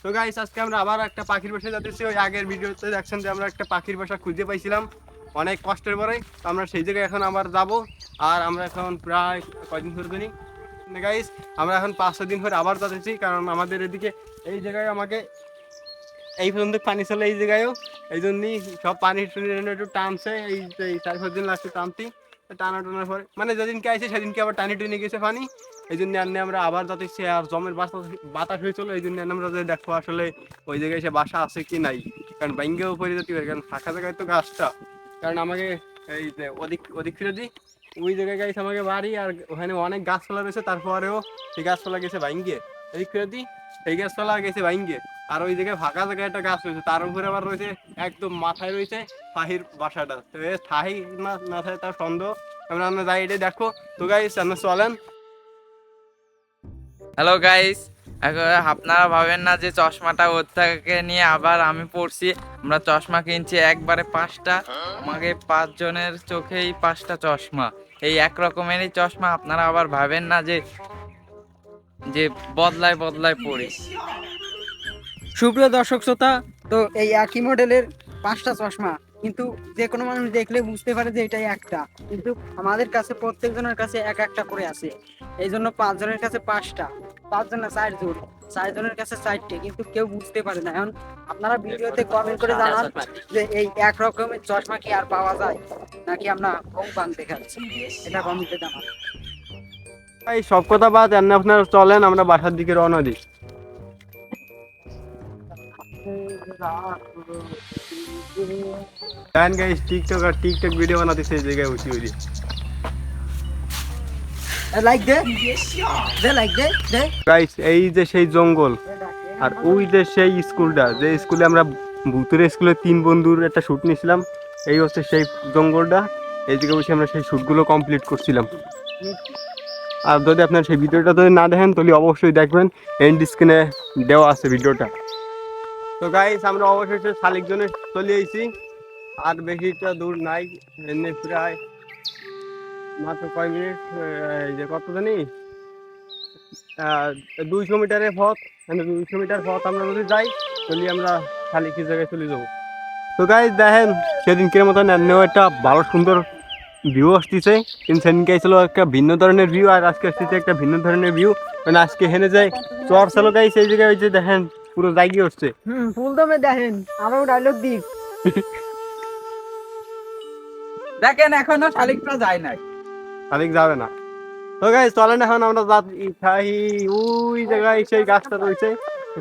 তো গাইস আজকে আমরা আবার একটা পাখির বাসা যাচ্ছি। ওই আগের ভিডিওতে দেখছেন যে আমরা একটা পাখির বাসা খুঁজে পাইছিলাম অনেক কষ্টের পরে। তো আমরা সেই জায়গায় এখন আবার যাব। আর আমরা এখন প্রায় কয়দিন ধরে জানি গাইস, আমরা এখন 5-6 দিন ধরে আবার যাচ্ছি, কারণ আমাদের এদিকে এই জায়গায় আমাকে এই পর্যন্ত পানি চলে এই জায়গায়ও। এই জন্যই সব পানি একটু টানছে, এই 4-5 দিন লাগছে টানতে। টানা টানার পরে মানে যেদিনকে আইছে সেদিনকে আবার টানি টেনে গেছে পানি। এই জন্য আমরা আবার যাচ্ছি। আর জমের বাতাস হয়েছিল, এই জন্য আমরা দেখো আসলে ওই জায়গায় সে বাসা আছে কি নাই, কারণ বাইঙ্গেও পড়ে যেতে পারে, কারণ ফাঁকা জায়গায় তো গাছটা। কারণ আমাকে এই যে ওদিক ফিরে দিই, ওই জায়গায় গাইছে আমাকে বাড়ি, আর ওখানে অনেক গাছপালা রয়েছে, তারপরেও সেই গাছপালা গেছে ভাঙ্গে। এদিক ফিরে দিই, সেই গাছপালা গেছে ভাঙ্গে। আর ওই জায়গায় ফাঁকা জায়গায় একটা গাছ রয়েছে, তার উপরে আবার রয়েছে একদম মাথায় রয়েছে পাখির বাসাটা। তো থাই না না থাকে তার সন্দেহ। আমরা যাই এটাই দেখো। তো গাইস আমরা চলেন। হ্যালো গাইস, আপনারা ভাবেন না যে চশমাটা ওর থেকে নিয়ে আবার আমি পড়ছি। আমরা চশমা কিনছি একবারে 5টা, আমাকে 5 জনের চোখেই 5টা চশমা, এই এক রকমেরই চশমা। আপনারা আবার ভাবেন না যে যে বদলায় বদলায় পড়ি। সুপ্রিয় দর্শক শ্রোতা, তো এই একই মডেলের 5টা চশমা, কিন্তু যে কোনো মানুষ দেখলে বুঝতে পারে যে এটাই একটা, কিন্তু আমাদের কাছে প্রত্যেকজনের কাছে এক একটা করে আছে। এই জন্য 5 জনের কাছে 5টা, 5 জন না 4 জন, 4 জনের কাছে 4টে, কিন্তু কেউ বুঝতে পারে না। এখন আপনারা ভিডিওতে কমেন্ট করে জানান যে এই এক রকমের চশমা কি আর পাওয়া যায়, নাকি আমরা ভং বাং দেখাচ্ছি, এটা কমেন্টে জানান। এই সব কথা বাদ, আপনারা চলেন আমরা বাসার দিকে রওনা দিই। জানেন গাইস, টিকটক ভিডিও বানাতে সেই জায়গায় উঠি ওই লাইক দে দে, লাইক দে দে। গাইস, এই যে সেই জঙ্গল, আর ওই যে সেই স্কুলটা, যে স্কুলে আমরা ভূতের স্কুলে 3 বন্ধুর একটা শ্যুট নিয়েছিলাম, এই হচ্ছে সেই জঙ্গলটা। এই জায়গায় বসে আমরা সেই শ্যুটগুলো কমপ্লিট করছিলাম। আর যদি আপনার সেই ভিডিওটা যদি না দেখেন তাহলে অবশ্যই দেখবেন, এন্ড স্ক্রিনে দেওয়া আছে ভিডিওটা। তো গাইস আমরা অবশেষে শালিক জন্য চলে এসেছি। আর বেশিটা দূর নাই, এমনি প্রায় মাত্র কয় মিনিট, এই যে কত জানি 200 মিটারের পথ। মানে 200 মিটার পথ আমরা যদি যাই তাহলে আমরা শালিকের জায়গায় চলে যাবো। তো গাইস দেখেন, সেদিনকের মতন এমনিও একটা ভালো সুন্দর ভিউ আসতেছে, কিন্তু সেদিনকে ছিল একটা ভিন্ন ধরনের ভিউ, আর আজকে আসতেছে একটা ভিন্ন ধরনের ভিউ। মানে আজকে হেনে যায় চর চালো গাইস, এই জায়গায় ওই যে দেখেন পুরো জায়গা হচ্ছে। ফুল দমে দেখেন, আরো ডায়লগ দিই। দেখেন এখনো শালিকটা যায় নাই। শালিক যাবে না। তো গাইস চলেন এখন আমরা ওই জায়গায় সেই গাছটা রয়েছে,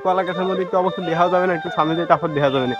কলা গাছের মধ্যে একটু অবশ্যই দেখা যাবে না, একটু সামনে দিয়ে তারপর দেখা যাবে না।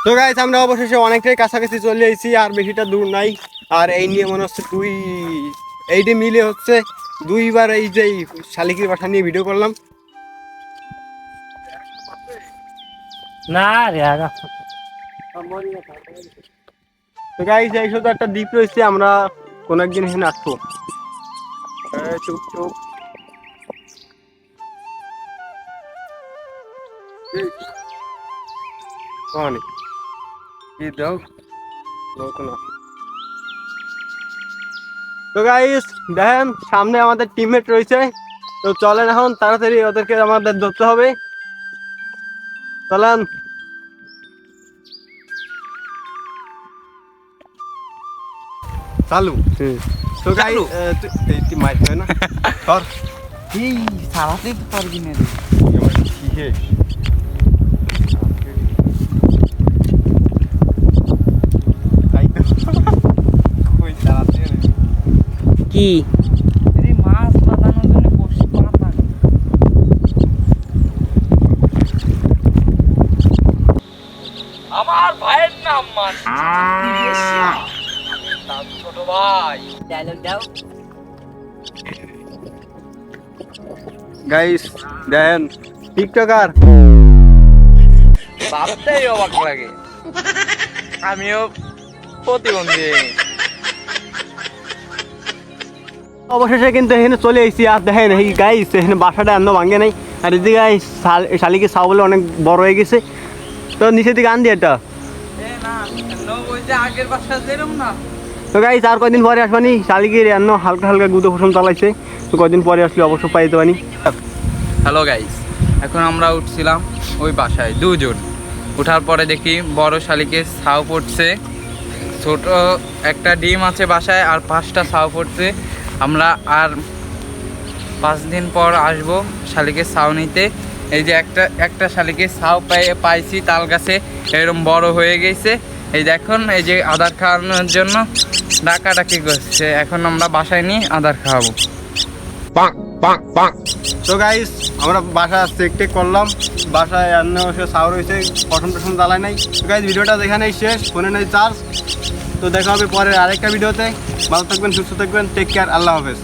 তো গাইস আমরা অবশেষে অনেকটাই কাছাকাছি চলে এসেছি, আর বেশিটা দূর নাই। আর এই নিয়ে মনে হচ্ছে এইটা মিলে হচ্ছে 2বার এই যে শালিকির বাসা নিয়ে ভিডিও করলাম। না রে আগা। তো গাইস এই শুধু একটা দ্বীপ রয়েছে, আমরা কোন একদিন এখানে আসবো। চুপ চুপ। অনেক কি দাও না। তো গাইস দেখেন সামনে আমাদের টিমমেট রয়েছে। তো চলেন এখন তাড়াতাড়ি ওদেরকে আমাদের ধরতে হবে। চলেন। চালু। তো গাইস তুই মাইক হয় না ধর। এই সারাতে পারবি না রে। কিসে তাই তো কি এই মাছ বাঁধানোর জন্য বসে পাতা। আমার ভাইয়ের নাম মান ছোট ভাই ডায়লগ দাও। গাইস দেখেন টিকটকার ভাবতেই অবাক লাগে, আমিও প্রতিবন্ধী। অবশেষে কিন্তু এখানে চলে এসেছি। আর দেখেন এই গাইস এখানে বাসাটা এত ভাঙে নাই। আর এদিকে গাইস শালিকে ছাও বলে অনেক বড় হয়ে গেছে। তো নিচের দিকে আন দিয়ে এটা। না ওই যে আগের বাসা যেরম না। তো গাইস আর কয়দিন পরে আসবানি, শালিকে এন্ন হালকা হালকা গুঁতো কুসুম চালাইছে। তো কয়দিন পরে আসলে অবশ্য পাই যেতে পারি। হ্যালো গাইস, এখন আমরা উঠছিলাম ওই বাসায় দুজন। ওঠার পরে দেখি বড় শালিকে ছাউ পড়ছে, ছোট একটা ডিম আছে বাসায়, আর 5টা ছাউ পড়ছে। আমরা আর 5 দিন পর আসবো শালিকে ছাউ নিতে। এই যে একটা শালিকে ছাউ পাইছি তাল গাছে, এরকম বড় হয়ে গেছে। এই দেখুন, এই যে আদার খাওয়ানোর জন্য ডাকাডাকি করছে। এখন আমরা বাসায় নিয়ে আদার খাওয়াবো। তো গাইস আমরা বাসা চেক করলাম, বাসায় এন্ন ছাউ রয়েছে, পশম টসম জ্বালায় নাই। তো গাইস ভিডিওটা যেখানেই শেষ, ফোনে নেই চার্জ। তো দেখা হবে পরে আরেকটা ভিডিওতে। ভালো থাকবেন, সুস্থ থাকবেন, টেক কেয়ার, আল্লাহ হাফেজ।